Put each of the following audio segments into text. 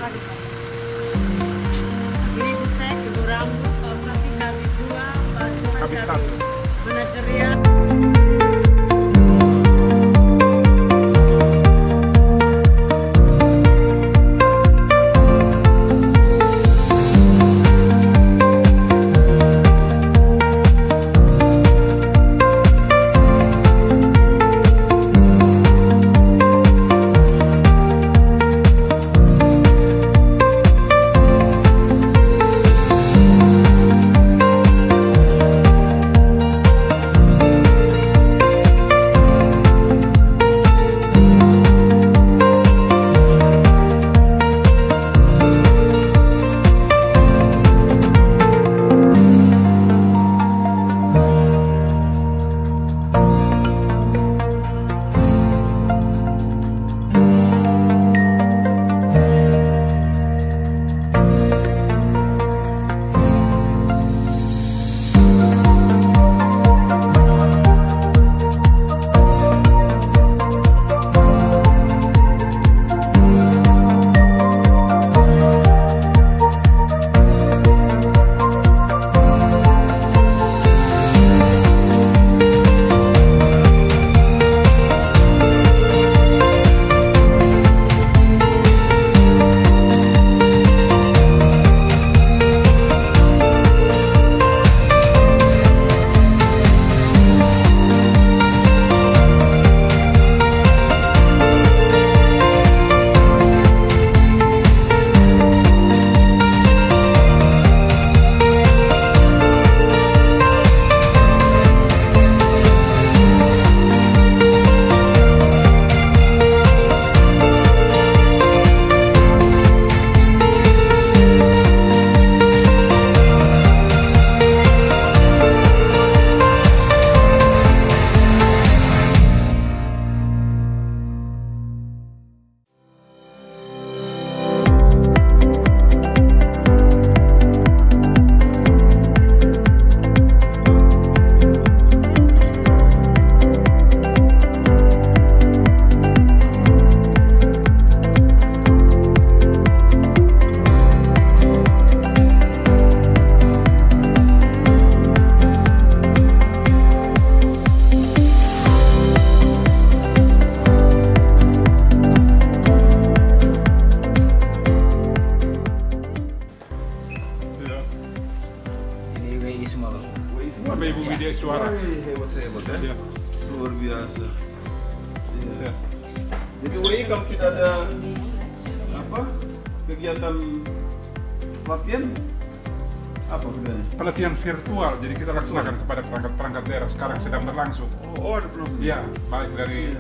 lagi Pak. Ini Busek, Ibu Rambut, Fluffy Kabit 2, Pak Johan Kabit 1, Manajerial. Apa Ibu Widya Suara? Hebat ya. Ya. Luar biasa. Ya. Jadi WI kalau tidak ada apa kegiatan latihan apa bedanya? Pelatihan virtual, jadi kita laksanakan kepada perangkat-perangkat daerah sekarang sedang berlangsung. Oh ada belum? Iya, baik dari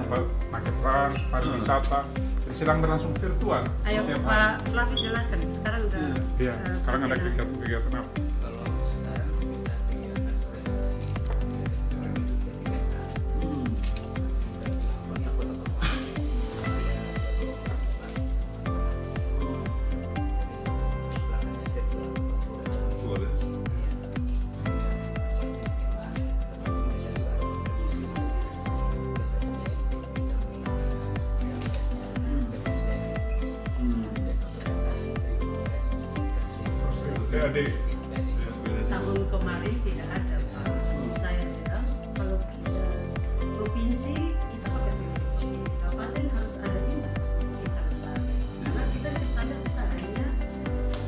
marketplace, pariwisata, jadi sedang berlangsung virtual. Ayo setiap hari. Pak Fluffy jelaskan, sekarang udah. Iya, sekarang ada kegiatan-kegiatan apa? Kalau sekarang kita kegiatan Boleh. Ya, di Tahun kemarin tidak ada Pak. Saya bilang kalau kita provinsi kita pakai provinsi, kabupaten harus ada dinas kita lembaga. Karena kita dari standar besarannya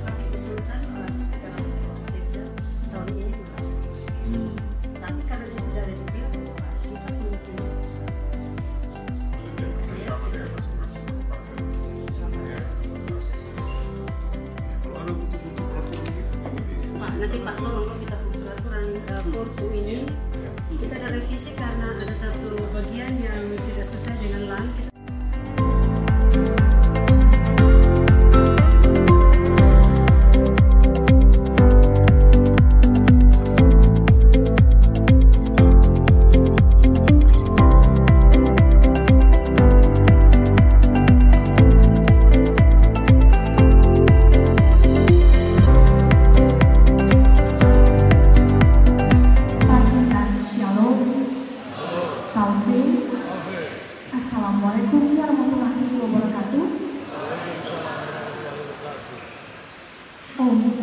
pakai kesulitan 130 sehingga tahun ini belum. Tapi kalau dia tidak ada di BPU, Pak, kita kunci. bersama dengan masing-masing kabupaten. Ya, Kalau ada butuh-butuh peraturan gitu, Pak, nanti Pak tolong kalau kita butuh peraturan Portu ini kita ada revisi karena ada satu bagian yang tidak sesuai dengan LAN. Assalamualaikum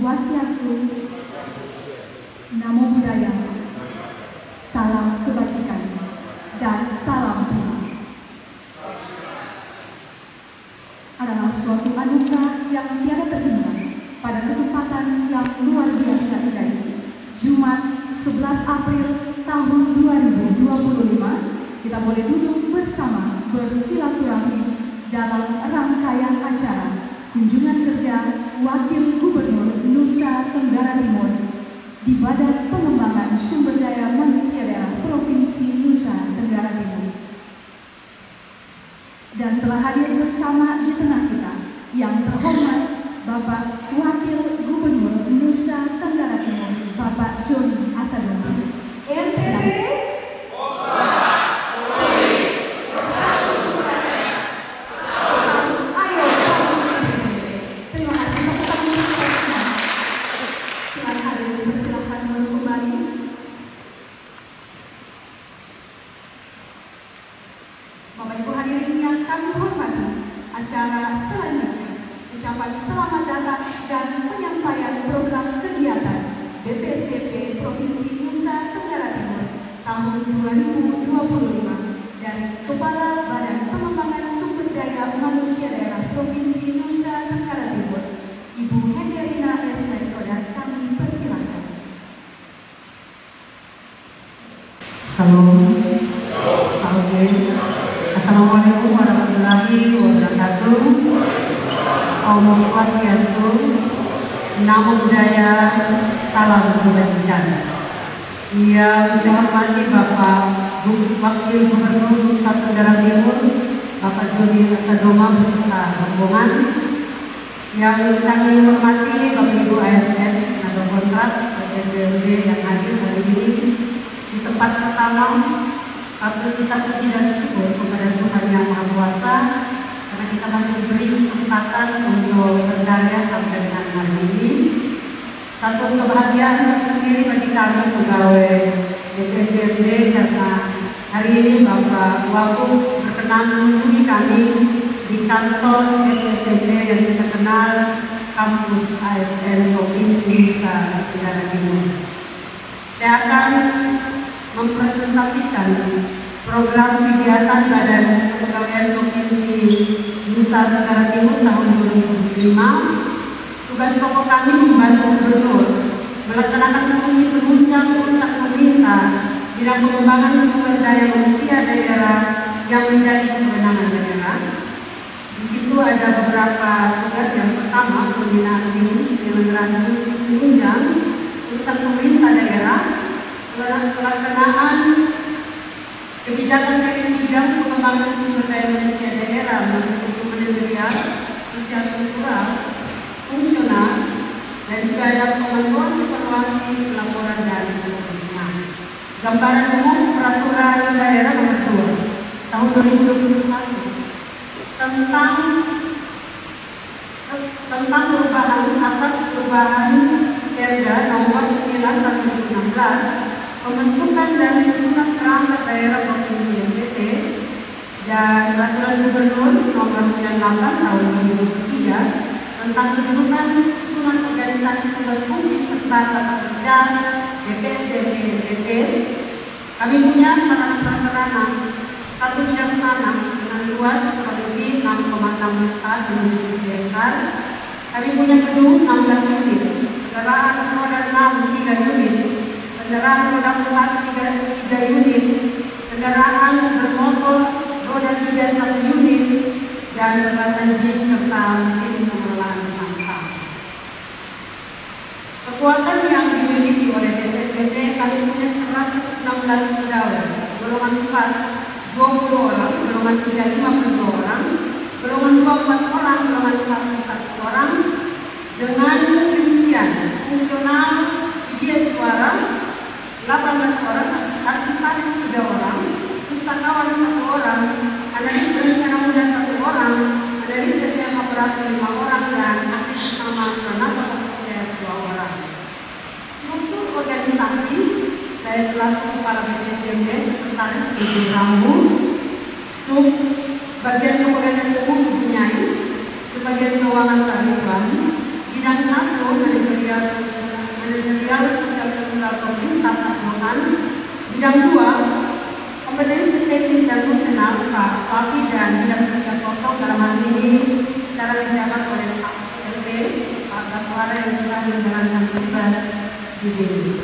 Swastiastu, Namo Buddhaya, salam kebajikan, dan salam prima. Adalah suatu anugerah yang tiada terhingga pada kesempatan yang luar biasa ini. Jumat 11 April tahun 2025, kita boleh duduk bersama bersilaturahmi dalam rangkaian acara kunjungan kerja Wakil Gubernur Nusa Tenggara Timur di Badan Pengembangan Sumber Daya Manusia Daerah Provinsi Nusa Tenggara Timur. Dan telah hadir bersama di tengah kita yang terhormat Bapak Wakil Gubernur Nusa Tenggara Timur, Bapak Joni Asadoni. NTT acara selanjutnya, ucapan selamat datang dan penyampaian program kegiatan BPSDB Provinsi Nusa Tenggara Timur tahun 2025 dari Kepala Badan Pengembangan Sumber Daya Manusia Daerah Provinsi Nusa Tenggara Timur, Ibu Hendelina S. Neskoda, kami persilakan. Salam. Assalamualaikum warahmatullahi wabarakatuh. Om Swastiastu, Namo Buddhaya, salam kebajikan. Yang saya hormati Bapak Wakil Gubernur Nusa Tenggara Timur, Bapak Joni Asadoma beserta rombongan. Yang kami hormati Bapak Ibu ASN atau kontrak SDMB yang hadir hari ini di tempat pertama. Patut kita puji dan syukur kepada Tuhan Yang Maha Kuasa karena kita masih diberi kesempatan untuk berkarya sampai dengan hari ini. Satu kebahagiaan tersendiri bagi kami pegawai BPSDB karena hari ini Bapak Wagub berkenan mengunjungi kami di kantor BPSDB yang kita kenal kampus ASN Provinsi Nusa Tenggara Timur. Saya akan mempresentasikan program kegiatan Badan Kepegawaian Provinsi Nusa Tenggara Timur tahun 2005. Tugas pokok kami membantu gubernur melaksanakan fungsi penunjang urusan pemerintah bidang pengembangan sumber daya manusia daerah yang menjadi kewenangan daerah. Di situ ada beberapa tugas. Yang pertama, pembinaan tim penyelenggaraan fungsi penunjang urusan pemerintah daerah, pelaksanaan kebijakan teknis bidang pengembangan sumber daya manusia daerah melalui manajerial, sosial kultural, fungsional, dan juga ada pemantauan evaluasi, laporan dan seterusnya. Gambaran umum peraturan daerah nomor 2 tahun 2021 tentang perubahan atas perubahan Perda nomor 9 tahun 2016 pembentukan dan susunan perangkat daerah Provinsi NTT dan Peraturan Gubernur nomor 98 tahun 2023 tentang ketentuan susunan organisasi tugas fungsi serta tata kerja BPSDB NTT. Kami punya sarana prasarana satu bidang tanah dengan luas kurang lebih 6,6 hektar menuju 7 hektar. Kami punya gedung 16 unit, kendaraan roda 6 3 unit, kendaraan roda 4 3 unit, kendaraan bermotor roda 3 1 unit, dan peralatan jeep serta mesin pengelolaan sampah. Kekuatan yang dimiliki oleh BPSDB, kami punya 116 pegawai, golongan 4 20 orang, golongan 3 52 orang, golongan 2 4 orang, golongan 1 1 orang, dengan rincian fungsional media suara 18 orang, arsiparis 3 orang, pustakawan 1 orang, analis berencana muda 1 orang, analis SDM operator 5 orang, dan aktif utama tenaga populer 2 orang. Struktur organisasi, saya selaku Kepala BPSDB, Sekretaris Ibu Rambu, Sub Bagian Kepegawaian Umum mempunyai sebagian keuangan kehidupan, bidang 1 manajerial manajerial sosial kultural pemerintah Pak Johan. Bidang 2, kompetensi teknis dan fungsional Pak Papi, dan bidang 3 dalam hal ini sekarang dijabat oleh Pak LT, Pak Baswara yang sedang menjalankan tugas di BIN.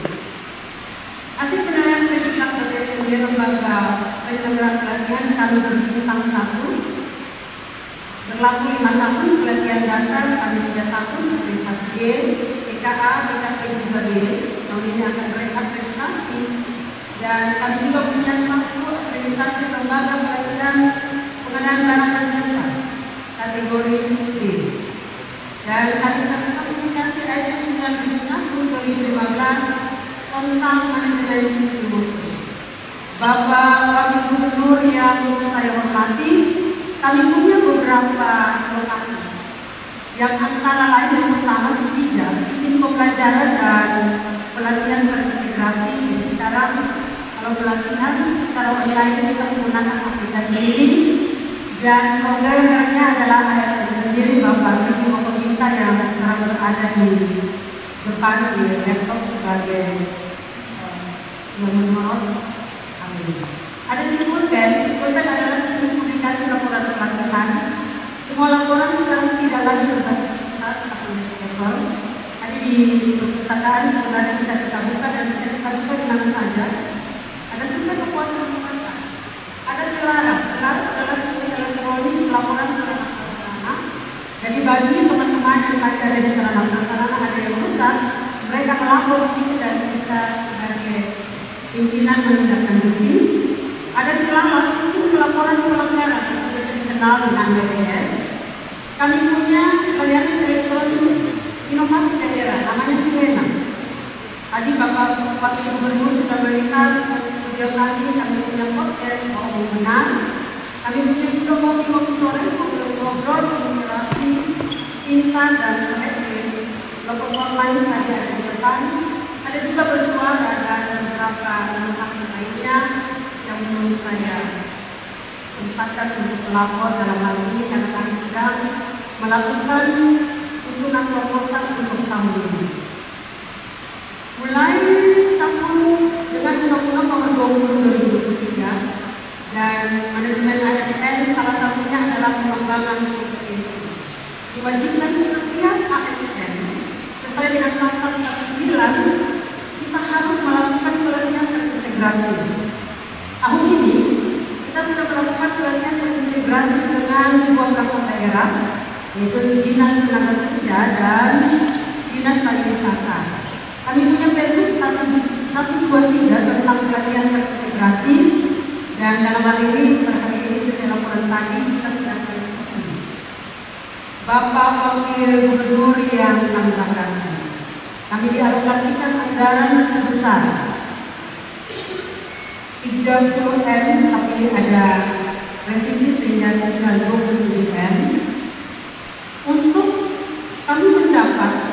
Hasil penilaian predikat BPSDB lembaga penyelenggaraan pelatihan kami berbintang 1. Berlaku 5 tahun pelatihan dasar, kami 3 tahun akreditasi B, TKA, TKP juga B. Tahun ini akan berakreditasi, dan kami juga punya 1 akreditasi lembaga pelatihan pengadaan barang dan jasa kategori B. Dan kami tersertifikasi ISO 9001/2015 tentang manajemen sistem mutu. Bapak Wakil Gubernur yang saya hormati, kami punya beberapa lokasi yang antara lain yang pertama SIPIJA, sistem pembelajaran dan pelatihan terintegrasi. Jadi sekarang kalau pelatihan secara online kita menggunakan aplikasi ini, dan programmernya adalah ASN sendiri, Bapak Riki Mokominta yang sekarang berada di depan di laptop sebagai menurut kami. Ada Sipulpen adalah sistem publikasi laporan pelatihan. Semua laporan sekarang tidak lagi berbasis kertas atau newspaper. Tadi di perpustakaan sebenarnya bisa kita buka dan bisa kita buka di mana saja. Ada sumber kepuasan masyarakat. Ada Selaras adalah sistem elektronik laporan sarana prasarana. Jadi bagi teman-teman yang tadi ada di sarana prasarana ada yang rusak, mereka melapor di sini dan kita sebagai pimpinan menindaklanjuti. Ada Selaras, sistem pelaporan pelanggaran yang biasa dikenal dengan BPS. Kami punya layanan elektronik inovasi daerah, namanya Silena. Tadi Bapak Wakil Gubernur sudah melihat di studio kami punya podcast Ngomong Benar. Kami punya juga ngopi-ngopi sore, ngobrol-ngobrol, inspirasi, tinta dan seledri. Lompok manis tadi ada di depan. Ada juga bersuara dan beberapa inovasi lainnya yang menurut saya sempatkan untuk melapor dalam hal ini karena kami sedang melakukan susunan proposal untuk tahun ini. Mulai tahun dengan Undang-Undang Nomor 20/2023 dan manajemen ASN salah satunya adalah pengembangan kompetensi. Diwajibkan setiap ASN sesuai dengan pasal 49 kita harus melakukan pelatihan terintegrasi. Tahun ini kita sudah melakukan pelatihan terintegrasi dengan 2 perangkat daerah, yaitu Dinas Tenaga Kerja dan Dinas Pariwisata. Kami punya Pergub 123 tentang pelatihan terintegrasi, dan dalam hal ini per hari ini sesuai laporan tadi kita sedang verifikasi. Bapak Wakil Gubernur yang kami banggakan, kami dialokasikan anggaran sebesar 30M, tapi ada revisi sehingga tinggal 27M untuk kami mendapat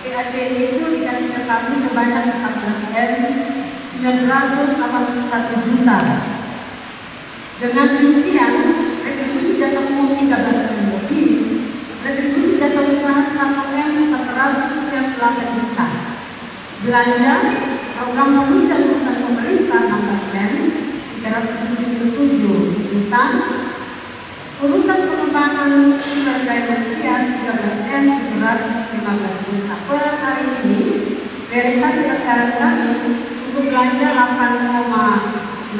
PAD itu dikasih ke kami sebanyak 14.981 juta dengan rincian retribusi jasa umum 13M lebih, retribusi jasa usaha 1M 498 juta, belanja program penunjang urusan pemerintah 16M 377 juta, urusan pengembangan sumber daya manusia 13M 715 juta. Per hari ini realisasi anggaran kami untuk belanja 8,6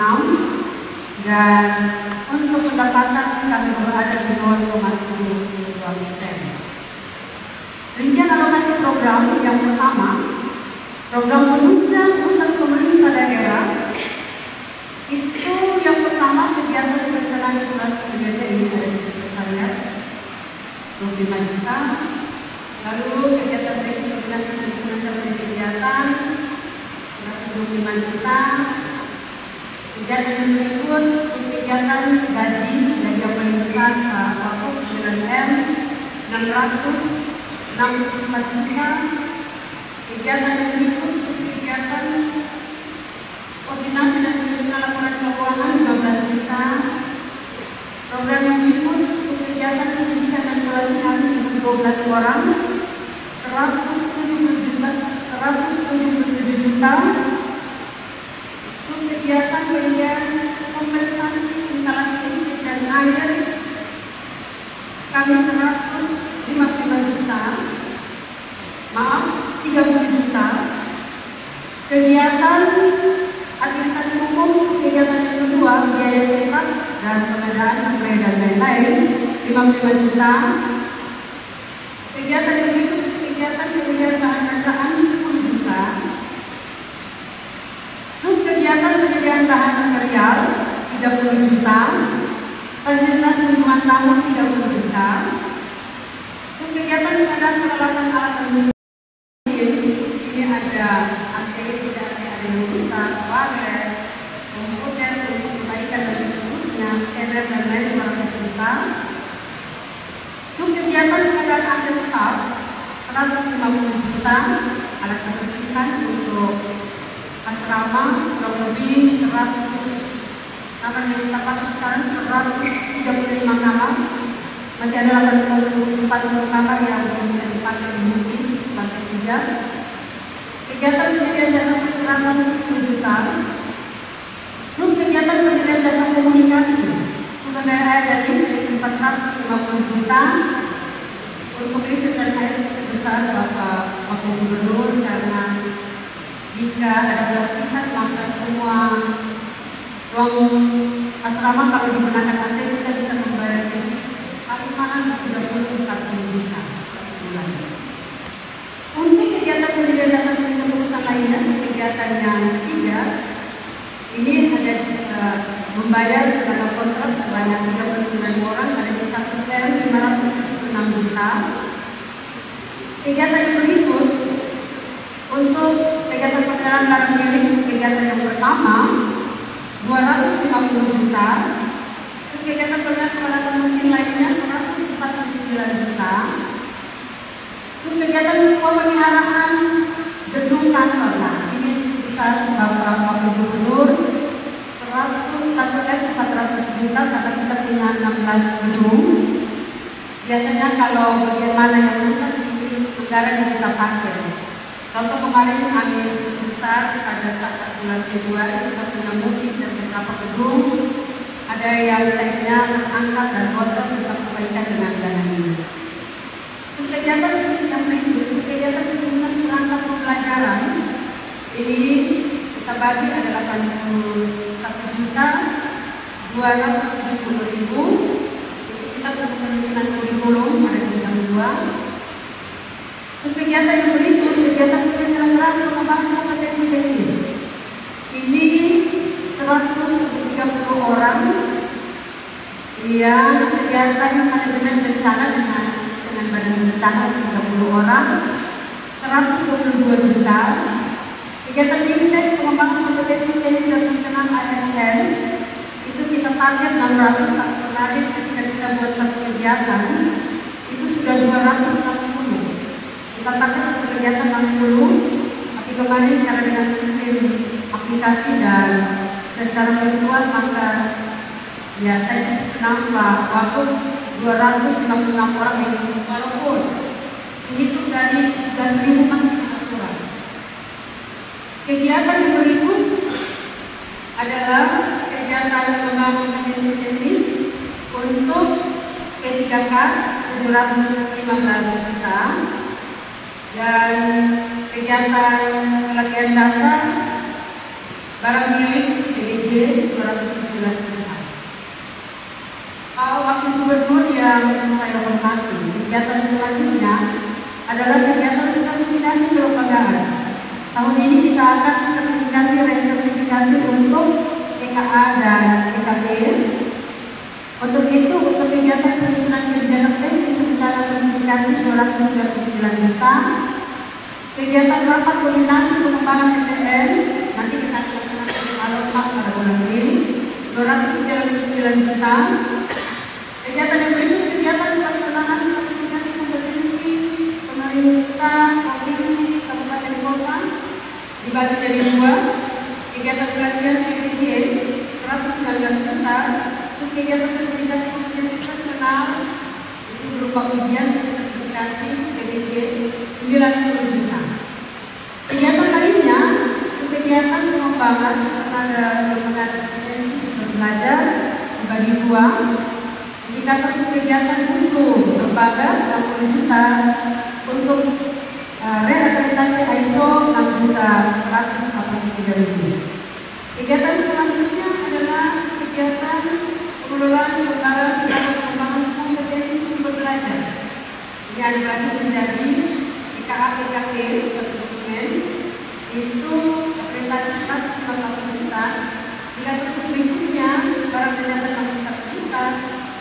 dan untuk pendapatan kami berada di 0,72%. Rincian alokasi program yang pertama, program penunjang urusan pemerintah daerah. Itu yang pertama kegiatan perencanaan durasi kerja ini ada di sekretariat 25 juta. Lalu kegiatan berikut koordinasi dan perencanaan kegiatan 125 juta. Kegiatan berikut subkegiatan gaji yang paling besar Pak 9M 664 juta. Kegiatan berikut subkegiatan koordinasi dan penyusunan laporan keuangan 15 juta. Program yang berikut subkegiatan pendidikan dan pelatihan 12 orang 100 177 juta. Kegiatan pemberian kompensasi instalasi listrik dan air kami 155 juta. Maaf, 30 juta. Kegiatan administrasi hukum kegiatan yang kedua, biaya cetak dan pengadaan dan lain-lain 55 juta. Kegiatan yang berikut kegiatan pembelian bahan bacaan 10 juta. Kegiatan penyediaan bahan material 30 juta. Fasilitas kunjungan tamu 30 juta. Kegiatan pengadaan peralatan alat mesin. Di sini ada AC, tidak AC ada yang besar, wireless, komputer untuk perbaikan dan seterusnya, scanner dan lain 200 juta. Kegiatan pengadaan AC tetap 150 juta. Alat kebersihan untuk asrama kurang lebih 100 kamar yang kita pakai sekarang 135 kamar. Masih ada 40 kamar yang belum bisa dipakai di Mujis lantai 3. Kegiatan penyediaan jasa perseratan 10 juta. Kegiatan penyediaan jasa komunikasi sumber daya air dan listrik 450 juta. Untuk listrik dan air cukup besar Bapak Gubernur, karena jika ada pelatihan maka semua ruang asrama kalau digunakan AC kita bisa membayar listrik paling mahal 30-40 juta satu bulan. Untuk kegiatan penyediaan dasar pengurusan lainnya, kegiatan yang ketiga ini ada membayar dalam kontrak sebanyak 39 orang ada di 1 M 576 juta. Kegiatan yang berikut untuk kegiatan perjalanan barang milik kegiatan yang pertama 250 juta. Kegiatan peralatan mesin lainnya 149 juta. Kegiatan pemeliharaan gedung kantor. Nah, ini cukup besar Bapak Wakil Gubernur 1 M 400 juta karena kita punya 16 gedung. Biasanya kalau bagian mana yang rusak itu anggaran yang kita pakai. Contoh kemarin angin cukup besar pada saat bulan Februari kita punya Mujis dan beberapa gedung ada yang side-nya terangkat dan bocor, kita perbaikan dengan dana ini. Kegiatan yang berikut, kegiatan penyusunan perangkat pembelajaran ini kita bagi ada 81 juta 270 ribu. Itu kita untuk penyusunan kurikulum ada bidang 2. Kegiatan yang berikut, kegiatan penyelenggaraan pengembangan kompetensi teknis. Ini 130 orang. Yang kegiatan manajemen bencana dengan badan bencana 30 orang, 122 juta. Kegiatan bidang pengembangan kompetensi teknis dan fungsional ASN itu kita target 600. Tapi kemarin ketika kita buat satu kegiatan itu sudah 260. Kita target satu kegiatan 60, tapi kemarin karena dengan sistem aplikasi dan secara virtual maka ya saya cukup senang bahwa 266 orang yang ikut, walaupun itu dari 17.000 masih sangat kurang. Kegiatan yang berikut adalah kegiatan pengembangan kompetensi teknis untuk P3K 715 juta dan kegiatan pelatihan dasar barang milik PBJ 217 juta. Wakil Gubernur yang saya hormati, kegiatan selanjutnya adalah kegiatan sertifikasi kelembagaan. Tahun ini kita akan resertifikasi untuk TKA dan TKB. Untuk itu, untuk kegiatan penyusunan kebijakan teknis rencana sertifikasi 299 juta. Kegiatan rapat koordinasi pengembangan SDM nanti kita akan laksanakan di Alokmak pada bulan Mei 299 juta. Kegiatan yang berikut kegiatan pelaksanaan sertifikasi kompetensi pemerintah provinsi kabupaten kota dibagi jadi 2. Kegiatan pelatihan PPJ 119 juta. Kegiatan sertifikasi kompetensi personal itu berupa ujian sertifikasi PPJ 90 90 juta. Kegiatan lainnya, kegiatan pengembangan kepada kompetensi sumber belajar dibagi dua. Indikator kegiatan untuk lembaga 60 juta, untuk reakreditasi ISO 6.183.000. Kegiatan selanjutnya adalah kegiatan pengelolaan lembaga pengembangan kompetensi sumber belajar. Ini ada lagi menjadi IKA-PKP satu dokumen, itu akreditasi 140 juta. Indikator berikutnya barang penyataan 61 juta,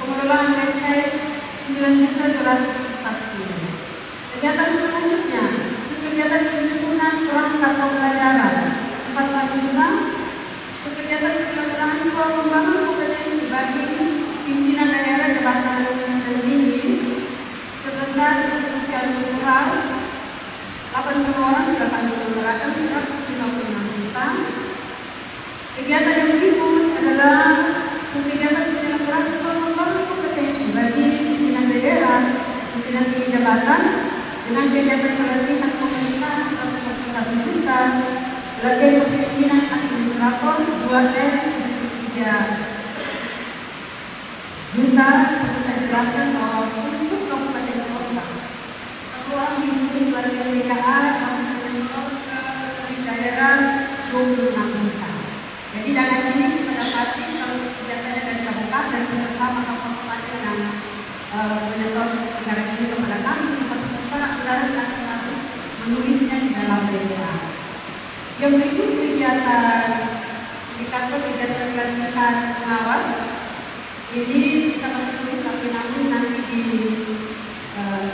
pengelolaan website 9.240. Kegiatan selanjutnya, kegiatan penyusunan perangkat pembelajaran 14 juta, kegiatan penyelenggaraan pengembangan kompetensi bagi pimpinan daerah jabatan tertinggi sebesar sosial kultural 80 orang sudah kami selenggarakan 156 juta. Kegiatan yang berikut adalah kegiatan penyelenggaraan pengembangan kompetensi bagi pimpinan daerah, pimpinan tinggi jabatan dengan kegiatan pelatihan komunitas 141 juta, pelatihan kepemimpinan administrator 2,3 juta. Perlu saya jelaskan bahwa untuk kabupaten kota, satu orang diikuti keluarga PKA harus menyetor ke daerah 26 juta. Jadi dana ini kita dapati kalau kegiatannya dari kabupaten beserta maka kabupaten yang menyetor negara ini kepada kami, tapi secara anggaran kami harus menulisnya di dalam BPA. Yang berikut kegiatan indikator kegiatan pelatihan pengawas. Ini kita masih tulis tapi namun nanti di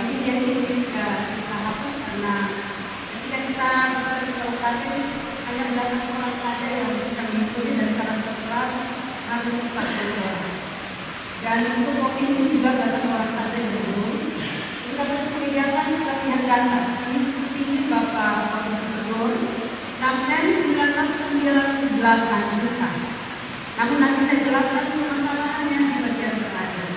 efisiensi ini sudah kita hapus karena ketika kita bisa di kabupaten hanya belasan orang saja yang bisa mengikuti dari 111 harus 40 orang. Dan untuk provinsi juga belasan orang saja yang belum. Kita masih kegiatan pelatihan dasar. Ini cukup tinggi Bapak Gubernur. 6,998 juta. Namun nanti saya jelaskan permasalahannya di bagian terakhir.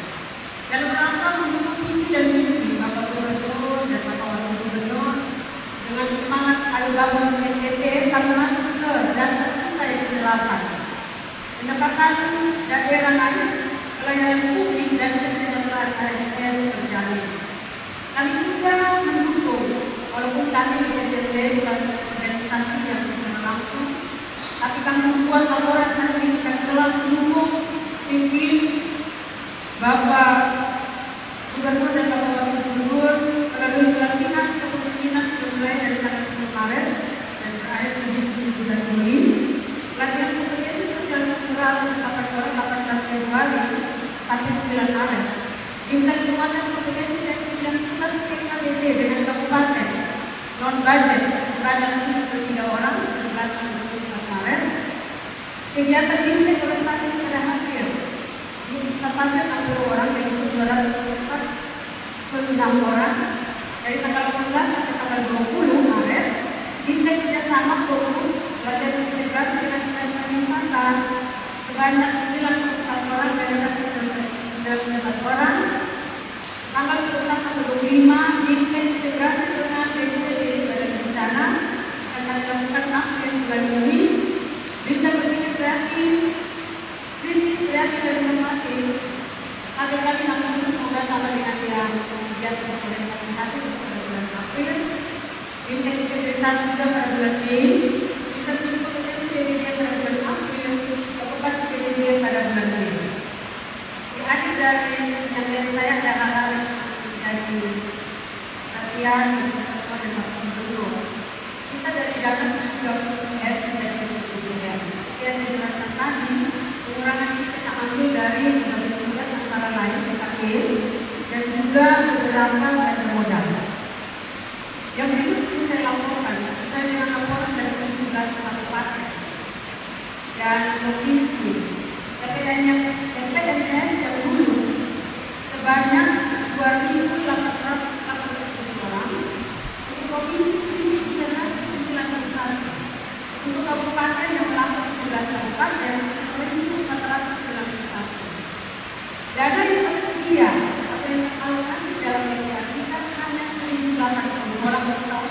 Dalam rangka mendukung visi dan misi Bapak Gubernur dan Bapak Wakil Gubernur dengan semangat ayo bangun NTT, kami masuk ke dasar cinta yang ke-8. Pendekatan daerah lain, pelayanan publik dan kesejahteraan ASN terjamin. Kami sudah mendukung, walaupun kami di SDT bukan organisasi yang secara langsung, tapi kami membuat laporan hari ini kami telah mendukung pimpin Bapak Gubernur dan Bapak Wakil Gubernur melalui pelatihan kepemimpinan sudah mulai dari tanggal 10 Maret dan berakhir 17 Juli. Pelatihan kompetensi sosial kultural 18 Februari sampai 9 Maret. Tingkat penguatan kompetensi dari 19 TKBP dengan kabupaten non budget sebanyak 23 orang 17 Maret. Kegiatan bimbing orientasi pada hasil ditempatkan 60 orang dari 246 orang dari tanggal 18 sampai tanggal 20 Maret. Bimbing kerjasama forum belajar integrasi dengan dinas pariwisata sebanyak 94 orang dari 94 orang. Tanggal 14 sampai 25 bimbing integrasi dengan BPD Badan Bencana akan dilakukan April bulan ini. Bimbing berpikir kreatif, kritis kreatif dan inovatif. Agar kami namun semoga sama dengan yang kegiatan implementasi hasil pada bulan April. Bimbing integritas juga pada bulan Mei. Bimbing uji kompetensi PDJ pada bulan April. Okupasi PDJ pada bulan Mei. Di akhir dari penyampaian saya ada hal-hal yang menjadi perhatian kita semua dan Bapak Gubernur. Kita dari dalam juga menjadi seperti yang saya jelaskan tadi, pengurangan ini kita ambil dari berbagai sumber antara lain PKP dan juga beberapa belanja modal. Yang berikut perlu saya laporkan sesuai dengan laporan dari 17 kabupaten dan provinsi. CPNS yang lulus sebanyak 2.887 orang, untuk provinsi 1.391, untuk kabupaten yang melakukan 17 kabupaten 1.491. Dana yang tersedia atau yang alokasi dalam BPA kita hanya 1.080 orang per tahun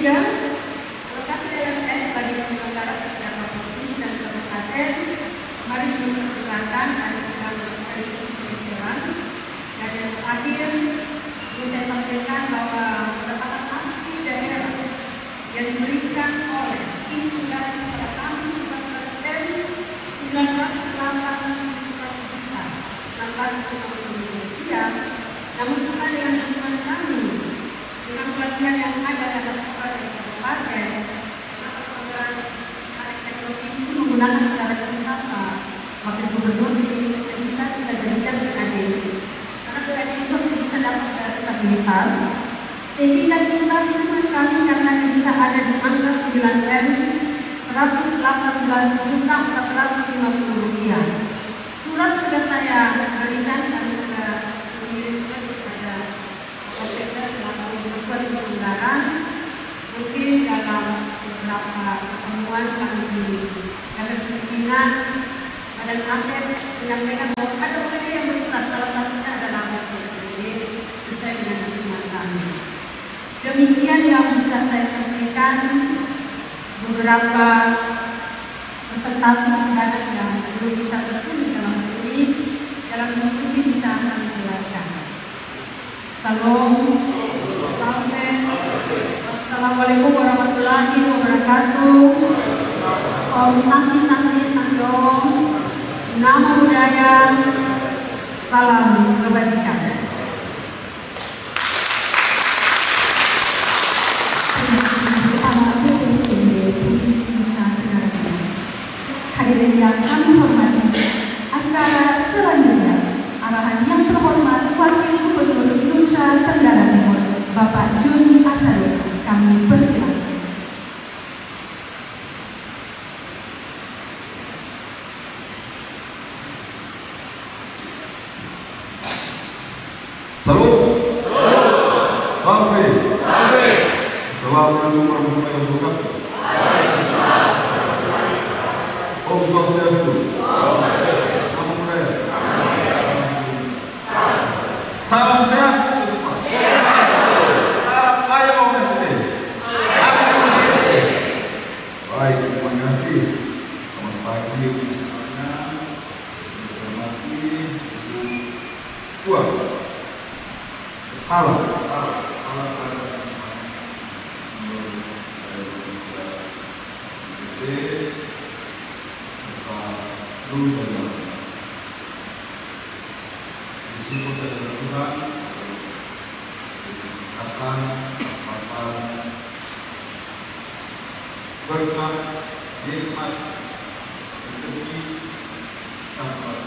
ketiga, alokasi DMS bagi penyelenggara beberapa provinsi dan kabupaten kemarin belum terbukakan, ada sedang dari pergeseran. Dan yang terakhir, perlu saya sampaikan bahwa pendapatan asli daerah yang diberikan oleh Indonesia pada tahun 2014 981.650 rupiah, namun sesuai dengan hitungan kami dengan pelatihan yang ada di atas kota dari kabupaten atau program ASN provinsi menggunakan anggaran utama wakil gubernur sehingga bisa kita jadikan BAD, karena BAD itu bisa dapat fasilitas sehingga kita hitungan kami karena bisa ada di angka 9M 118.450 rupiah. Surat sudah saya berikan, kami sudah mengirim surat kepada Sekda selama beberapa anggaran. Mungkin dalam beberapa pertemuan kami dapat pimpinan Badan Aset menyampaikan bahwa ada upaya yang bersurat, salah satunya adalah PSBB sesuai dengan hitungan kami. Demikian yang bisa saya sampaikan. Beberapa presentasi sebanyak yang belum bisa tertulis dalam sini, dalam diskusi bisa kami jelaskan. Salam, sampai. Assalamualaikum warahmatullahi wabarakatuh. Om Santi Santi Sandong, Namo Buddhaya, salam kebajikan. Hadirin yang kami hormati, acara selanjutnya arahan yang terhormat Wakil Gubernur Nusa Tenggara Timur Bapak Joni Azari, kami persilakan. Salam. Sampai. Assalamualaikum warahmatullahi wabarakatuh. Om Swastiastu. Namo Buddhaya. Salam sehat. Salam kaya mau putih. Baik, terima kasih. Selamat pagi semuanya. Saya hormati Ibu Puan. Halo. Bersyukur kepada Tuhan, kesehatan, kekuatan, berkat, nikmat, rezeki, sampai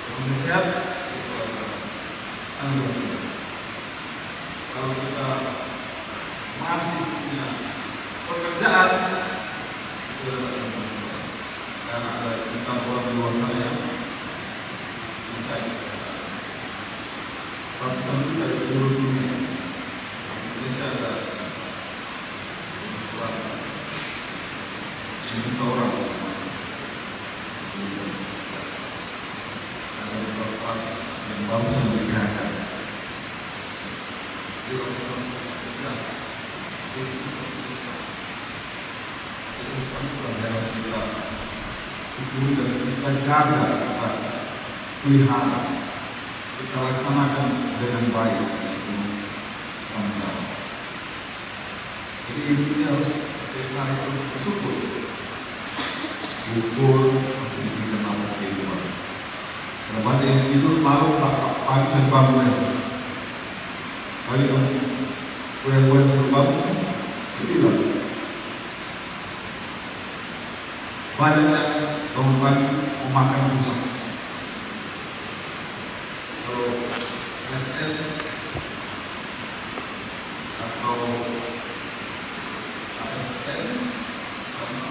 kalau sehat, anugerah. Kalau kita masih punya pekerjaan, itu adalah karena ada tentang orang di luar sana yang mencari ratusan juta di seluruh dunia. Indonesia ada kurang 1 juta orang, ada beberapa ratus yang baru saja dikerahkan. Jadi kalau kita bekerja, itu kami pelajaran kita syukuri dan kita jaga, kita pelihara, kita laksanakan dengan baik. Jadi ini harus setiap hari terus bersyukur, ukur, harus diberikan nafas kehidupan. Kenapa yang tidur malu tak pagi saya bangun ya? Kali dong, kue-kue suruh bangun, 9. Banyak yang bangun pagi memakan susah. Kalau SN atau ASN sama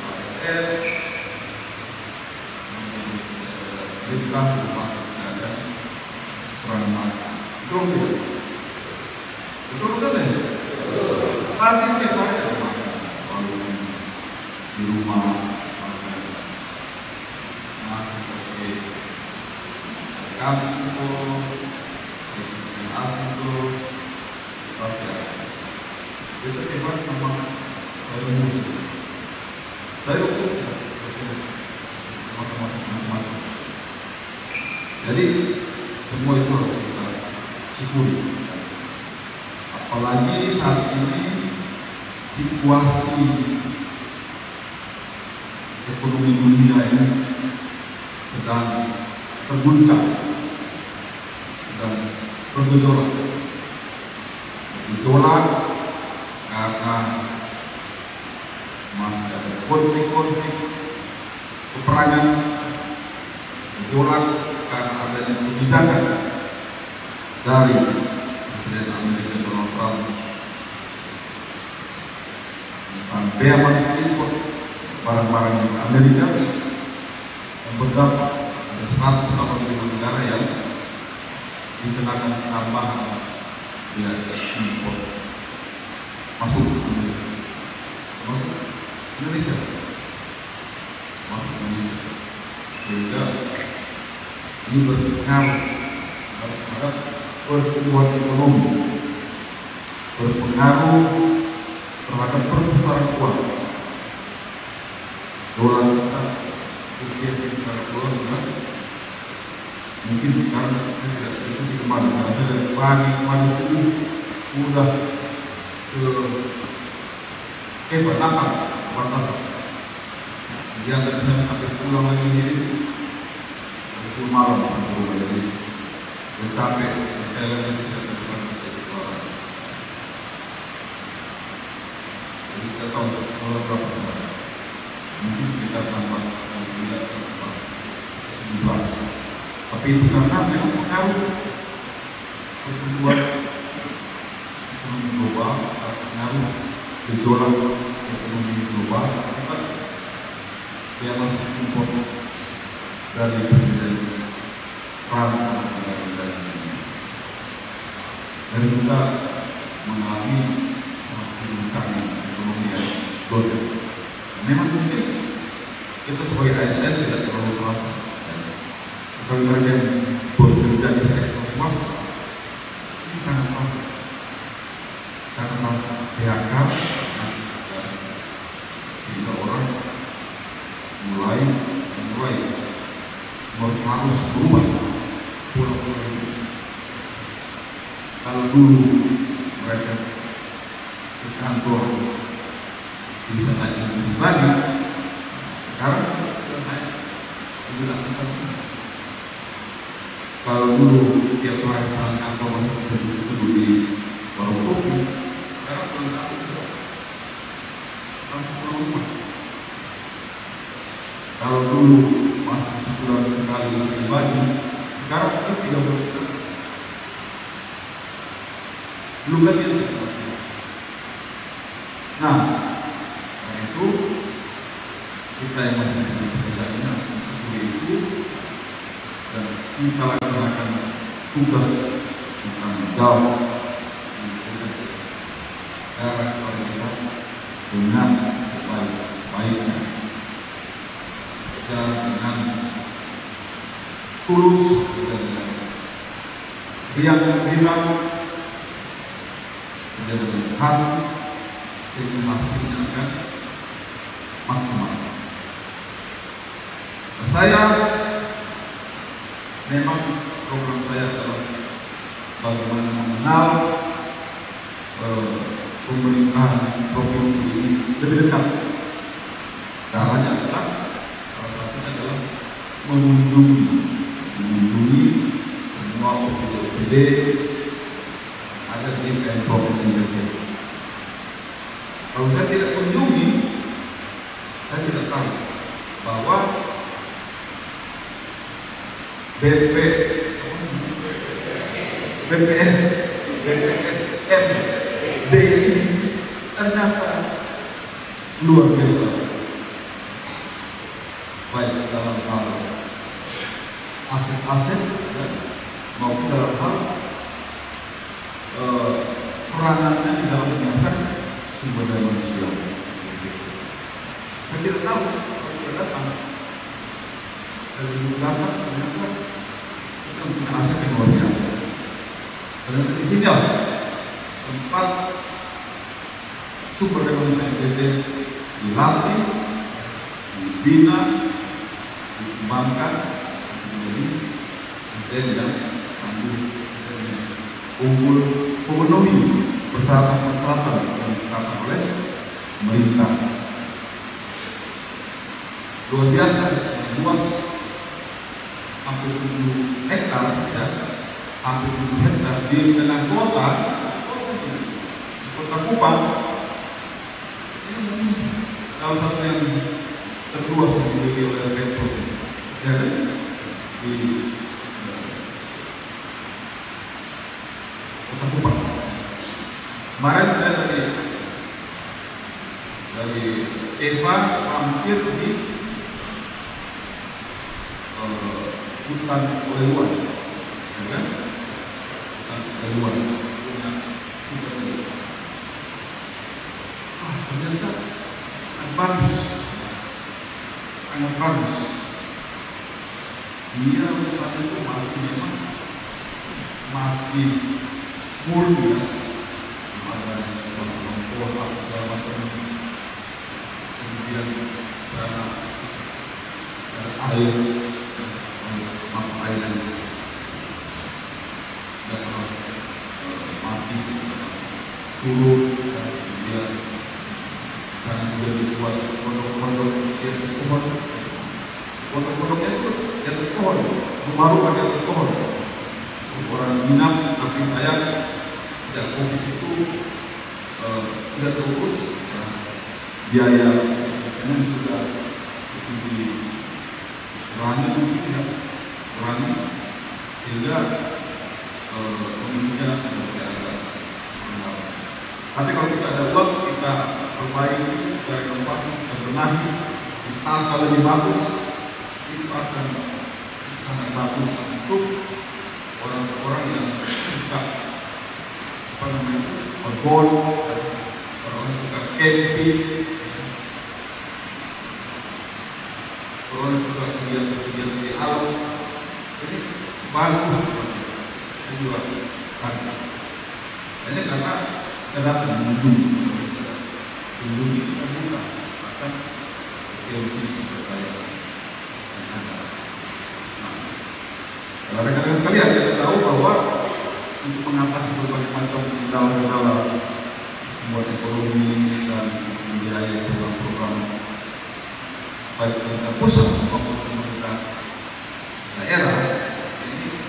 ASN perintah termasuk ada peran makan. Betul tidak? Betul saja. Pasti tiap hari ada makan. Kalau di rumah makan nasi kami itu, yang asing itu pasti ada. Itu memang saya rumus. Saya rumus macam-macam. Jadi semua itu harus kita syukuri. Apalagi saat ini situasi ekonomi dunia ini sedang terguncang, sedang bergejolak karena masih ada konflik peperangan, bergejolak karena adanya kebijakan dari Presiden Amerika Donald Trump tentang bea masuk impor barang-barang dari Amerika yang berdampak ada 185 negara yang dikenakan tambahan bea impor masuk Indonesia, sehingga ini berpengaruh terhadap pertumbuhan ekonomi, berpengaruh terhadap perputaran uang. Dolar kita, rupiah kita dolar juga mungkin sekarang tidak ikuti kembali karena dari pagi itu sudah nakal batasan. Dia dari sana sampai pulang lagi sini, itu malam sampai rumah jadi capek, Thailand itu saya depan orang. Jadi kita tahu dolar berapa sebenarnya, mungkin sekitar 16, tapi itu karena memang pengaruh pertumbuhan ekonomi global, pengaruh gejolak ekonomi global, akibat dia masuk impor dari Presiden Trump dan kita mengalami semakin kencang ekonomi yang global. Memang mungkin kita sebagai ASN tidak terlalu terasa, tetapi mereka yang bekerja di sektor swasta ini sangat terasa karena PHK, sehingga orang mulai harus berubah pola hidup. Kalau dulu mereka ke kantor bisa naik pribadi, sekarang sudah naik menggunakan. Kalau dulu tiap hari pulang kantor masih bisa duduk di warung kopi, sekarang pulang kantor sudah langsung pulang rumah. Kalau dulu masih sebulan sekali pribadi, sekarang itu 3 bulan sekali. Belum lagi yang nah, karena itu kita yang memiliki pekerjaannya seperti itu dan kita laksanakan tugas tentang jawab negara kita dengan sebaik-baiknya dan dengan tulus dan riang dan hati, sehingga hasilnya akan maksimal. Nah, saya memang program saya adalah bagaimana mengenal pemerintahan provinsi ini lebih dekat. Caranya adalah salah satunya adalah mengunjungi semua OPD ada di Pemprov DKI. Kalau saya tidak kunjungi, saya tidak tahu bahwa BPSM D ini ternyata luar biasa, baik dalam hal aset-aset maupun dalam hal peranannya di dalam menyiapkan sumber daya manusia. Saya tidak tahu kalau kita datang dari belakang ternyata kita yang punya aset yang luar biasa. Dan di sini tempat sumber daya manusia NTT dilatih, dibina, dikembangkan menjadi NTT yang unggul, memenuhi persyaratan-persyaratan yang ditetapkan oleh pemerintah. Luar biasa, luas hampir 7 hektar, ya, hampir 7 hektar di tengah kota Kupang. Ini salah satu yang terluas yang dimiliki oleh Pemprov, ya kan? Di Kota Kupang. Kemarin saya dari Eva hampir di hutan Oleluan, ya kan? Hutan Oleluan. Ternyata sangat bagus, sangat bagus. Dia hutan itu masih memang masih murni, ya. Ada pohon segala macam, kemudian sana air, mata air yang mati, surut, kemudian sana juga dibuat pondok-pondok di atas pohon. Pondok-pondoknya itu di atas pohon, rumah-rumah di atas pohon. Orang minat, tapi sayang tidak COVID itu tidak terurus, biaya ini sudah dikurangi mungkin, ya, kurangi, sehingga kondisinya agak rendah. Tapi kalau kita ada uang, kita perbaiki, kita renovasi, kita benahi, ditata lebih bagus, itu akan sangat bagus untuk orang-orang yang suka berbon, orang suka camping, orang suka kegiatan di alam. Ini bagus, saya juga kan. Ini karena kita datang mengunjungi kita buka akan potensi sumber daya yang ada. Nah, rekan-rekan sekalian, kita tahu bahwa untuk mengatasi berbagai macam kendala-kendala membuat ekonomi dan membiayai program-program baik pemerintah pusat maupun pemerintah daerah, ini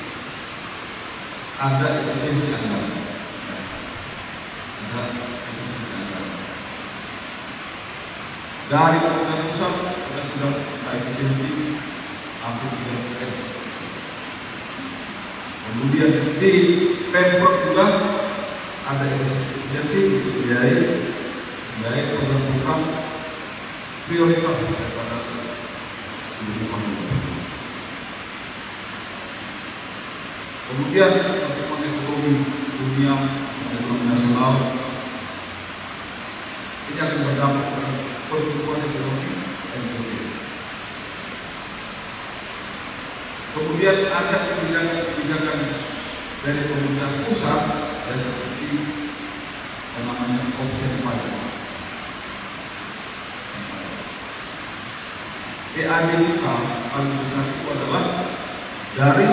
ada efisiensi anggaran. Ada efisiensi anggaran. Dari pemerintah pusat kita sudah efisiensi hampir 300%. Kemudian di Pemprov juga ada efisiensi untuk biaya program-program prioritas daripada kehidupan. Kemudian untuk ekonomi dunia, ekonomi nasional, ini akan berdampak pada pertumbuhan ekonomi NTT. Kemudian ada kebijakan dari pemerintah pusat, ya, seperti yang namanya offset pajak. EAD kita paling besar itu adalah dari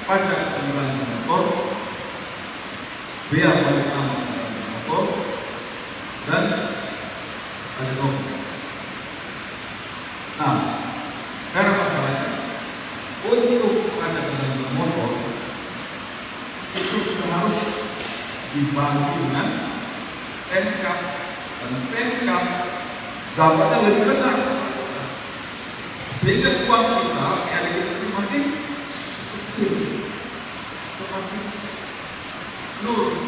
pajak kendaraan motor, bea balik nama kendaraan motor, dan pajak rokok. Nah, karena masalahnya untuk pajak kendaraan motor itu sudah harus dibagi dengan Pemkap, dan Pemkap dapatnya lebih besar, sehingga uang kita yang itu semakin kecil, semakin nol.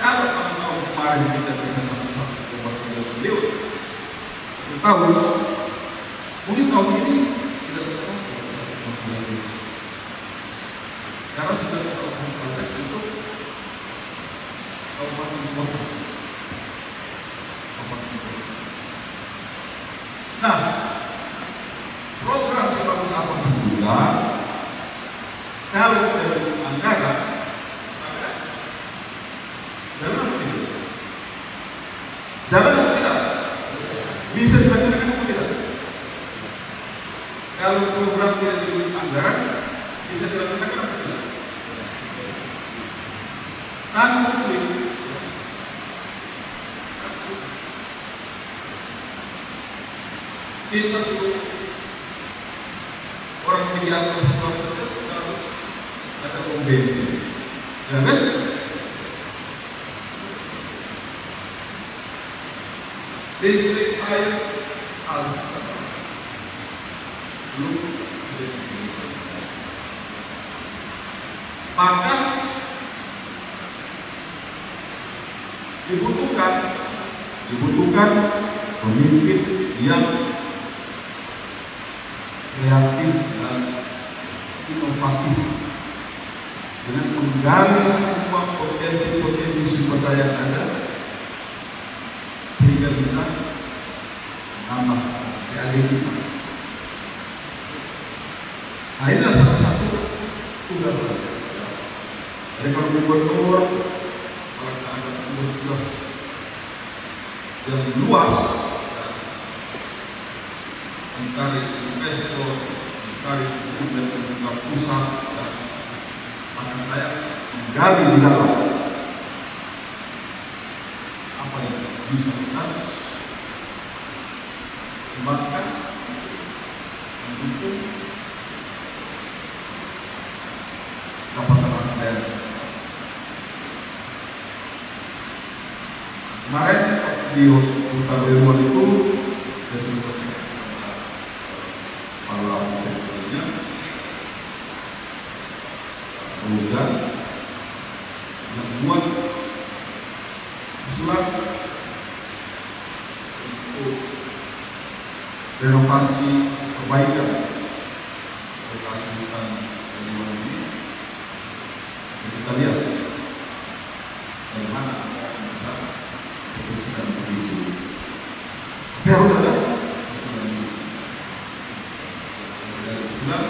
Kalau tahun kemarin kita bisa 1,1 triliun, kita tahu mungkin tahun ini tidak tercapai, karena sudah terlalu banyak untuk kabupaten kota. Nah, program sebagus apapun Sehingga kalau dari anggaran jalan atau tidak? Jalan atau tidak? Bisa dilaksanakan atau tidak? Kalau program tidak diberi anggaran, bisa dilaksanakan atau tidak? Sangat sulit. Kita suruh orang menjalankan sekolah saja sudah harus ada uang bensin, ya kan? Listrik, air, harus belum. Maka dibutuhkan pemimpin yang kreatif dan inovatif dengan menggali semua potensi-potensi sumber daya yang ada sehingga bisa menambah PAD kita. Nah, inilah salah satu tugas saya. Jadi kalau gubernur melaksanakan tugas-tugas yang luas, mencari investor, mencari pemerintah pusat, maka saya menggali di dalam apa yang bisa kita kembangkan, mendukung kapasitas daerah. Kemarin di Kota Beruan itu saya sudah sampaikan kepada para pemimpinnya, kemudian membuat usulan untuk renovasi perbaikan lokasi hutan Beruan ini. Kita lihat bagaimana akan bisa disisikan begitu. Tapi harus ada usulan ini. Dari usulan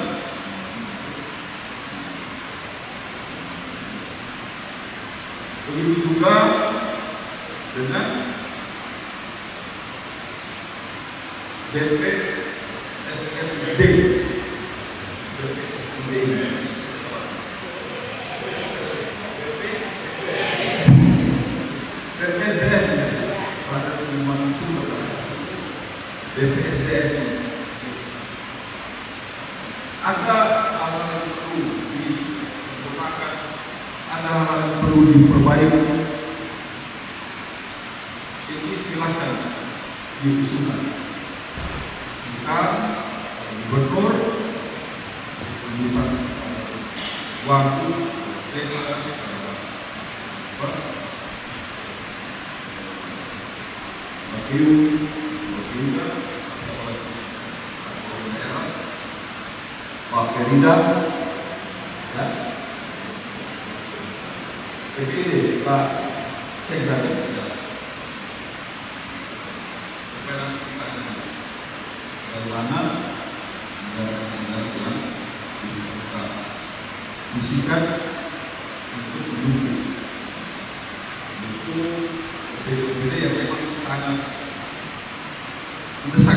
begitu juga dengan BPSMD. BPSDM ada hal yang perlu disempurnakan, ada hal yang perlu diperbaiki. Ini silakan diusulkan. Kita gubernur urusan waktu saya Pak Perida, ya, PPD, Pak Sekda, ya. Sekarang kita bagaimana negara-negara yang kita fungsikan untuk mendukung PPD yang memang sangat mendesak.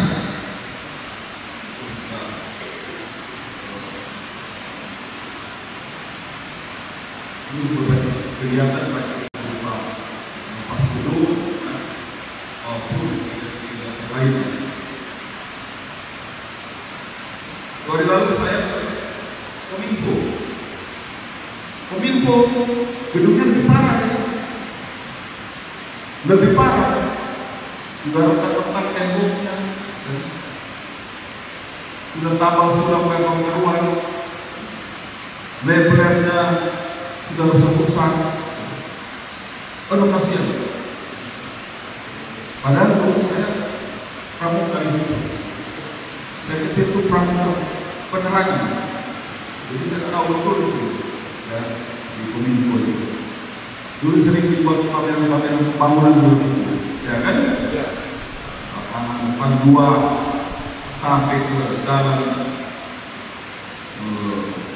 Ini berbagai kegiatan baik berupa lepas gedung maupun kegiatan lainnya. Hari lalu saya Kominfo gedungnya lebih parah, ya. Lebih parah. Juga rekan-rekan temboknya, ya. Sudah sudah bukan keluar, lebarnya sudah rusak-rusak. Aduh, kasihan. Padahal dulu saya pramuka di situ. Saya kecil itu pramuka penerangan. Jadi saya tahu betul itu, ya, di Kominfo itu. Dulu sering dibuat pameran-pameran bangunan dulu, ya kan? Ya. Lapangan luas sampai ke jalan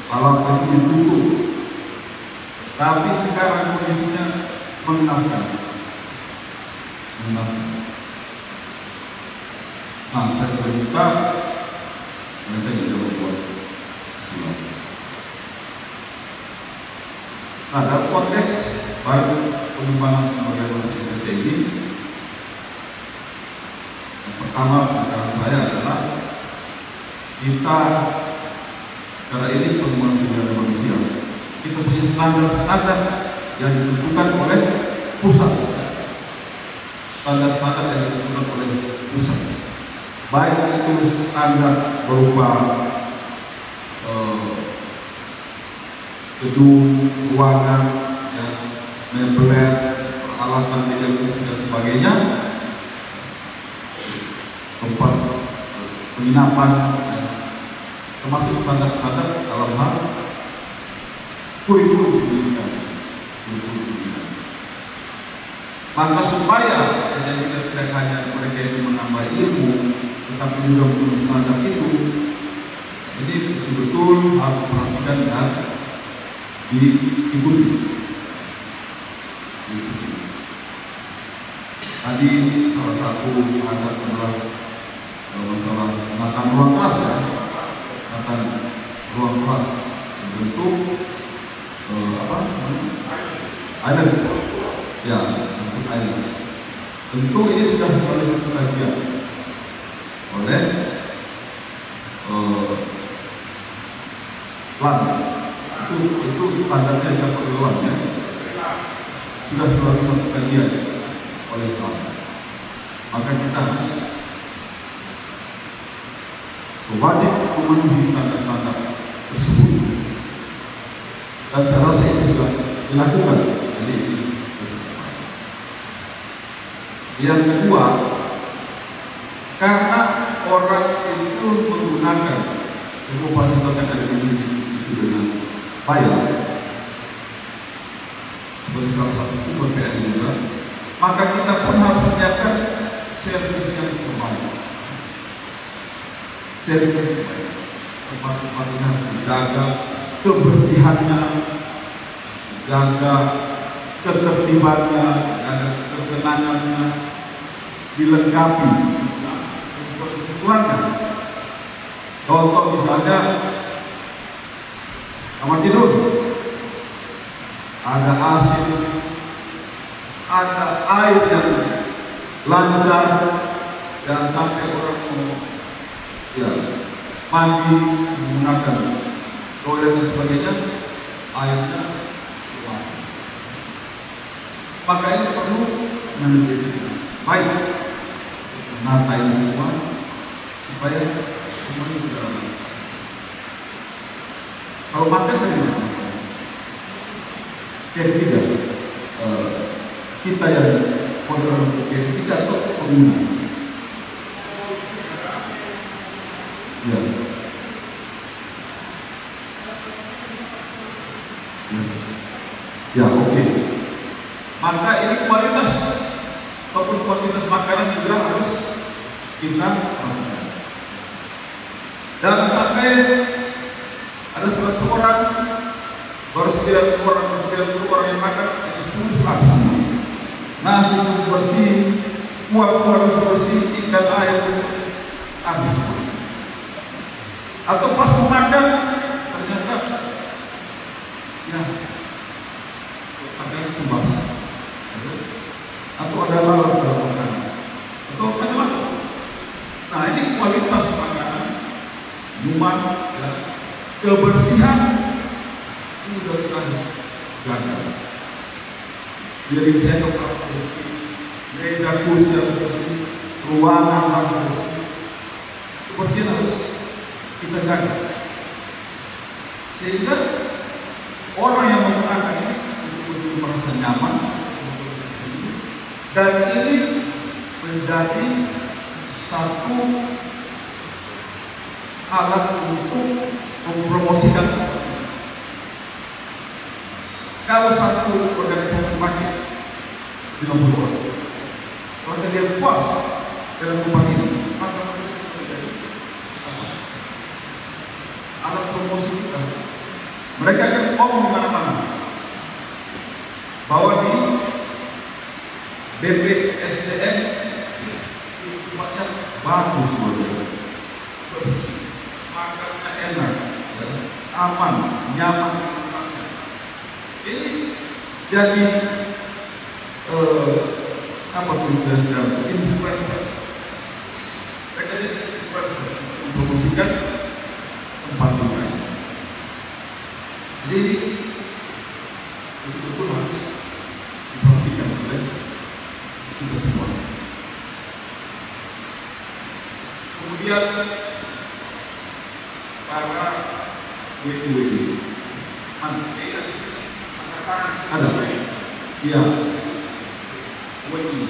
alat itu ditutup. Tapi sekarang kondisinya mengenaskan. Nah, saya sudah minta mereka juga membuat surat. Nah, dalam konteks baru pengembangan sumber daya manusia ini, yang pertama perkara saya adalah kita, karena ini pengembangan sumber daya manusia, kita punya standar-standar yang ditentukan oleh pusat. Standar-standar yang ditentukan oleh pusat, baik itu standar berupa gedung, ruangan, ya, mebel, peralatan diagnosis dan sebagainya, tempat penginapan, ya, termasuk standar-standar dalam hal kurikulum pendidikan. Maka supaya tidak hanya mereka itu menambah ilmu, tetapi juga menurut standar itu, ini betul-betul harus perhatikan dan diikuti. Tadi salah satu standar adalah masalah penataan ruang kelas, ya, penataan ruang kelas bentuk islands, ya, bentuk islands. Tentu ini sudah mulai satu kajian oleh plan. Itu standarnya yang perluan, ya, sudah melalui satu kajian oleh plan. Maka kita harus wajib memenuhi standar-standar tersebut, dan saya rasa ini sudah dilakukan. Jadi yang kedua, karena orang itu menggunakan semua fasilitas yang ada di sini itu dengan bayar sebagai salah satu sumber PN juga, maka kita pun harus menyiapkan servis yang terbaik. Servis yang terbaik, tempat-tempat ini harus dijaga kebersihannya, jaga ketertibannya, jaga ketenangannya, dilengkapi kebutuhannya. Contoh misalnya kamar tidur, ada AC, ada air yang lancar, dan sampai orang mau, ya, mandi menggunakan toilet dan sebagainya, airnya keluar. Maka ini perlu manajemen baik, menata ini semua supaya semuanya berjalan. Kalau makan dari mana? Ketiga, kita yang modern ketiga atau pengguna. Ya. Ya, oke. Maka ini kualitas ataupun kuantitas makanan juga harus kita perhatikan. Jangan sampai ada 100 orang, baru 90 orang yang makan, yang 10 sudah habis semua. Nasi sudah bersih, kuah sudah bersih, ikan air habis semua. Atau pas mau makan, ternyata ya makanan sumbas, atau ada lalat dalam makanan, atau macam-macam. Nah, ini kualitas makanan, minuman, ya, kebersihan itu sudah kita harus jaga. Piring sendok harus bersih, meja kursi harus bersih, ruangan harus bersih. Kebersihan harus kita jaga, sehingga orang yang menggunakan ini betul-betul merasa nyaman, dan ini menjadi satu alat untuk mempromosikan. Kalau satu organisasi pakai 50 orang, kalau dia puas dalam tempat ini, maka menjadi alat promosi kita. Mereka akan ngomong di mana-mana bahwa di BPSDM tempatnya bagus, bersih, makannya enak, ya, aman, nyaman. Ini jadi apa tujuan sekarang? Influencer. Mereka jadi influencer mempromosikan tempat tinggal. Jadi ini betul-betul harus diperhatikan oleh kita semua. Kemudian para WU ada, iya, WI.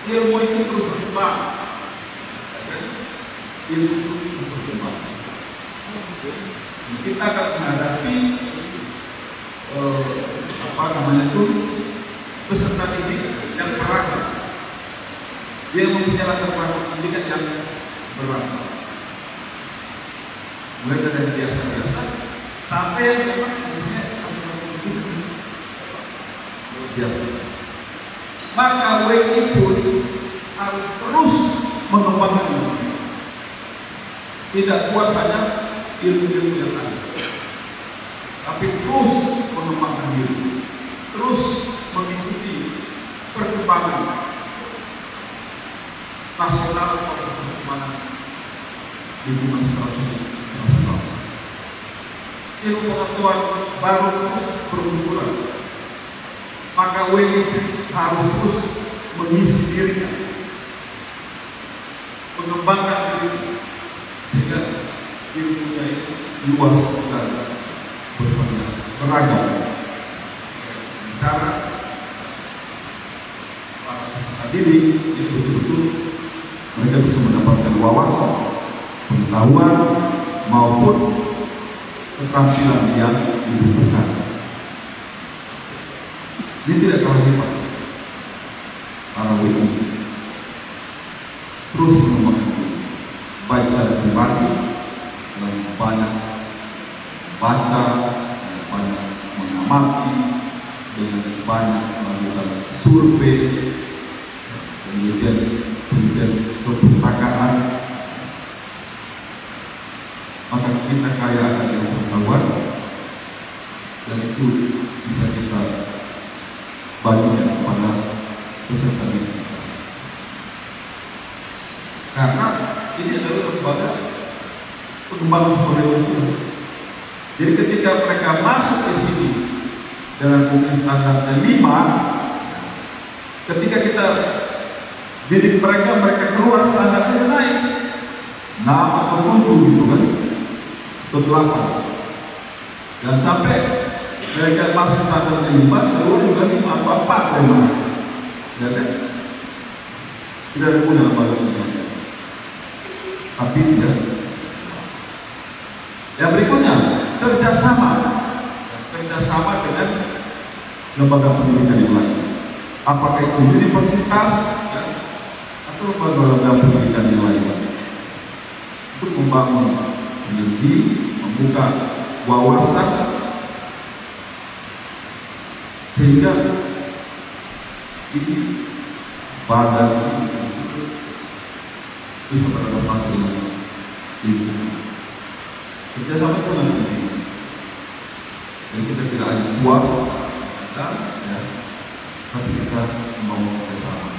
Ilmu itu terus berkembang, ilmu itu terus berkembang. Kita akan menghadapi peserta didik yang beragam. Dia mempunyai latar belakang pendidikan yang beragam. Mulai dari biasa-biasa sampai yang memang mempunyai latar belakang pendidikan luar biasa. Maka WI pun harus terus mengembangkan ilmu. Tidak puas hanya ilmu-ilmu yang ada, tapi terus mengembangkan diri, terus mengikuti perkembangan nasional atau perkembangan lingkungan strategi nasional. Ilmu pengetahuan baru terus bermunculan, maka WI harus terus mengisi dirinya, mengembangkan diri sehingga ilmunya itu luas dan bervariasi, beragam. Cara para peserta didik itu betul-betul mereka bisa mendapatkan wawasan, pengetahuan maupun keterampilan yang dibutuhkan. Ini tidak kalah hebat. Para WI terus mengembangkan diri, baik secara pribadi, dan banyak baca, banyak mengamati, dengan banyak melakukan survei, kemudian perpustakaan, maka kita kaya akan ilmu pengetahuan, dan itu bisa kita bagikan kepada peserta didik kita. Karena ini adalah lembaga pengembangan sosial. Jadi ketika mereka masuk ke sini dengan mungkin standarnya 5, ketika kita didik mereka keluar standarnya naik 6 atau 7 gitu kan, atau 8, dan sampai mereka masuk standarnya 5, keluar juga 5 atau 4 memang, ya kan? Tidak ada guna lembaga ini. Tapi tidak. Yang berikutnya, kerjasama dengan lembaga pendidikan yang lain. Apakah itu universitas, ya, atau lembaga pendidikan yang lain, untuk membangun sinergi, membuka wawasan, sehingga ini badan bisa beradaptasi dengan lingkungan. Kerjasama itu sangat penting. Dan kita tidak hanya puas, ya, tapi kita mau kerjasama.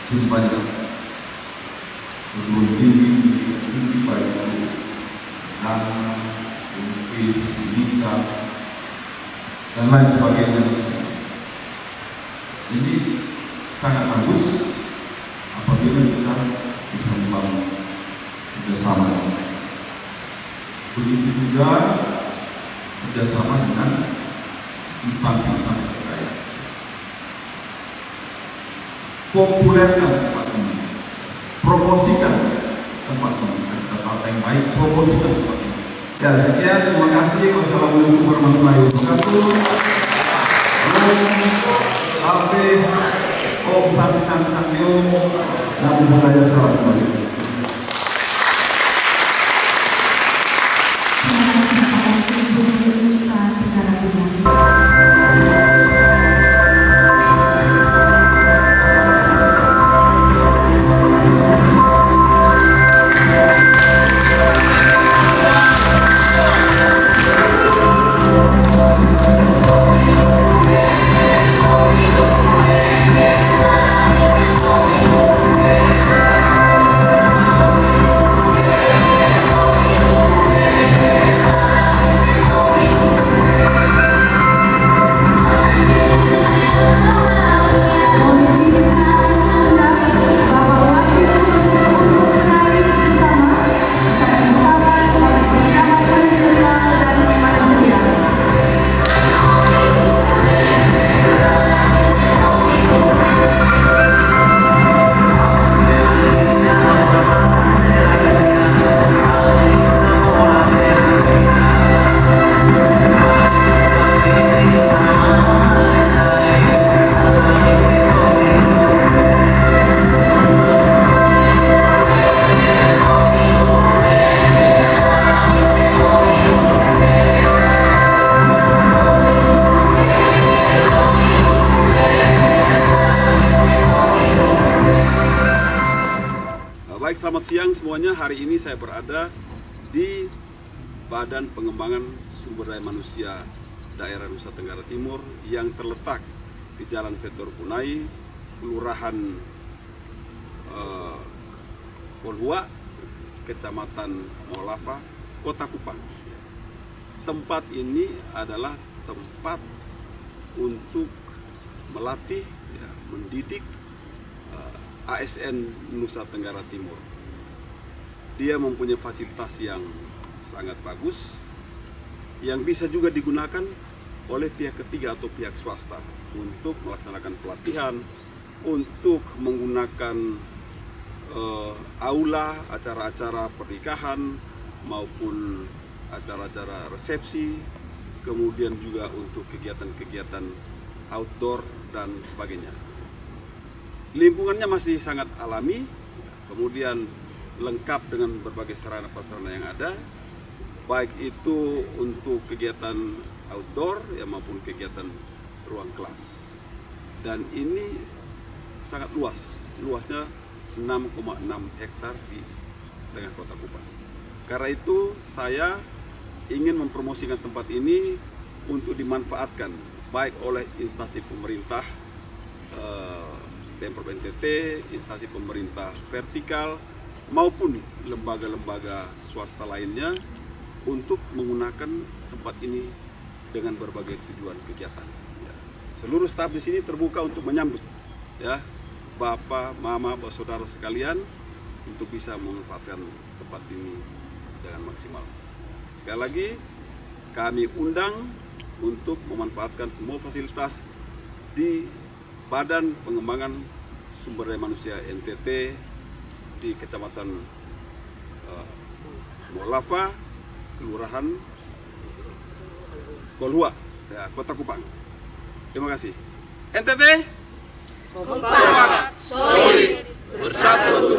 Sini banyak perguruan tinggi, baik itu UNPIS, UNITA, dan lain sebagainya. Ini sangat bagus apabila kita bisa membangun kerjasama. Begitu juga kerjasama dengan instansi-instansi terkait. Populerkan tempat ini, promosikan tempat ini, kata-kata yang baik, promosikan tempat ini. Ya, sekian, terima kasih. Wassalamualaikum warahmatullahi wabarakatuh. Hafiz, Om Santi Om, Namo Buddhaya, salam kembali. semuanya, hari ini saya berada di Badan Pengembangan Sumber Daya Manusia Daerah Nusa Tenggara Timur yang terletak di Jalan Vetor Funai, Kelurahan Kolhua, Kecamatan Molafa, Kota Kupang. Tempat ini adalah tempat untuk melatih, mendidik ASN Nusa Tenggara Timur. Dia mempunyai fasilitas yang sangat bagus, yang bisa juga digunakan oleh pihak ketiga atau pihak swasta untuk melaksanakan pelatihan, untuk menggunakan aula, acara-acara pernikahan maupun acara-acara resepsi, kemudian juga untuk kegiatan-kegiatan outdoor dan sebagainya. Lingkungannya masih sangat alami, kemudian lengkap dengan berbagai sarana prasarana yang ada, baik itu untuk kegiatan outdoor maupun kegiatan ruang kelas. Dan ini sangat luas, luasnya 6,6 hektar di tengah Kota Kupang. Karena itu saya ingin mempromosikan tempat ini untuk dimanfaatkan baik oleh instansi pemerintah, Pemprov NTT, instansi pemerintah vertikal maupun lembaga-lembaga swasta lainnya untuk menggunakan tempat ini dengan berbagai tujuan kegiatan. Seluruh staf di sini terbuka untuk menyambut, Bapak, Mama, saudara sekalian, untuk bisa memanfaatkan tempat ini dengan maksimal. Sekali lagi, kami undang untuk memanfaatkan semua fasilitas di Badan Pengembangan Sumber Daya Manusia NTT di Kecamatan Molafa, Kelurahan Kolhua, Kota Kupang. Terima kasih. NTT, Kupang, solid, bersatu.